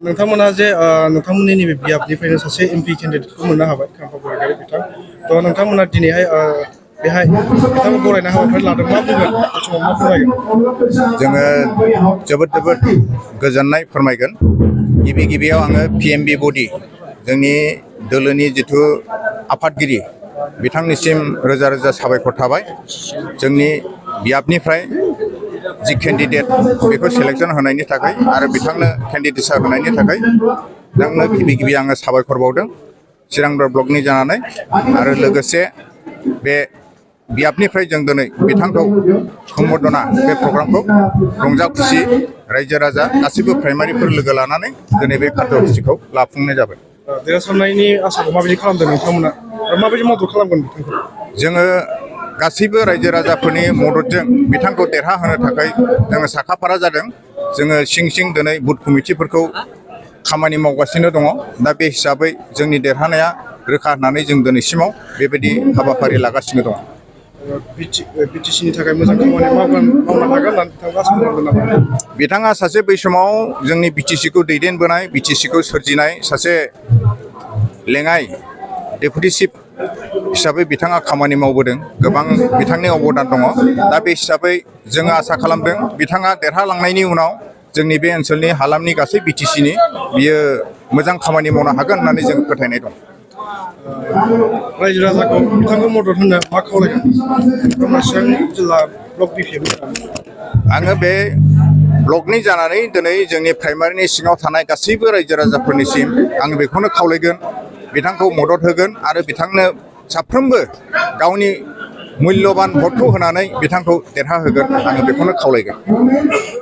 नोंथांमोना जे नोंथांमोननि नैबे बियाबनिफ्रायनो सासे एमपि केन्डिडेटखौ मोननो हाबाय खाम्फा बरायगारि बिथां थ' नोंथांमोना दिनैहाय बेहाय बिथांखौ बरायनाय हाबाफारि लादों मा बुंगोन बे समाव मा फोरमायगोन जोङो जोबोद गोजोननाय फोरमायगोन। गिबियाव आङो पिएमबि बडि जोंनि दोलोनि जिथु आफादगिरि बिथांनिसिम रोजा रोजा साबायखर थाबाय। जोंनि बियाबनिफ्राय जि केन्डिडेट बेखौ सेलेक्सन होनायनि थाखाय आरो बिथांनो केन्डिडेटसा होनायनि थाखाय नोंनो गिबि आङो साबायखर बावदों चिरांदर ब्लकनि जानानै आरो लोगोसे बे बियाबनिफ्राय जों दिनै बिथांखौ सम्बर्धना बे प्रग्रामखौ रंजा खुसि रायजो राजा गासिबो प्राइमारिफोर लोगो लानानै दिनै बे कार्यसुचिखौ लाफुंनाय जाबाय। देरहासारनायनि आसाखौ माबायदि खालामदों नोंथांमोना आरो माबायदि मदद खालामगोन बिथांखौ? जोङो गासैबो रायजो राजाफोरनि मददजों बिथांखौ देरहाहोनो थाखाय जोङो साखाफारा जादों। जोङो सिं दिनै बुथ कमिटिफोरखौ खामानि मावगासिनो दङ। दा बे हिसाबै जोंनि देरहानाया रोखा होननानै जों दिनैसिमाव बेबायदि हाबाफारि लागासिनो दङ। बिटिसिनि थाखाय मोजां खामानि मावनो हागोन होननानै बिथाङा आसा खालामदों नामा? बिथाङा सासे बै समाव जोंनि बिटिसिखौ दैदेनबोनाय बिटिसिखौ सोरजिनाय सासे लेङाइ डेपुटि चिफ हिसाबै बिथाङा खामानि मावबोदों। गोबां बिथांनि अबदान दङ। दा बे हिसाबै जोङो आसा खालामदों बिथाङा देरहालांनायनि उनाव जोंनि बे ओनसोलनि हालामनि गासै बिटिसिनि बियो मोजां खामानि मावनो हागोन होननानै जों फोथायनाय दं। रायजो राजाखौ बिथांखौ मदद होनो मा खावलायगोन चिरां जिल्ला ब्लक बिपिएफनि? आङो बे ब्लकनि जानानै दिनै जोंनि प्राइमारिनि सिङाव थानाय गासैबो रायजो राजाफोरनिसिम आं बेखौनो खावलायगोन बिथांखौ मदद होगोन आरो बिथांनो साफ्रोमबो गावनि मुल्यबान भटखौ होनानै बिथांखौ देरहाहोगोन आङो बेखौनो खावलायगोन।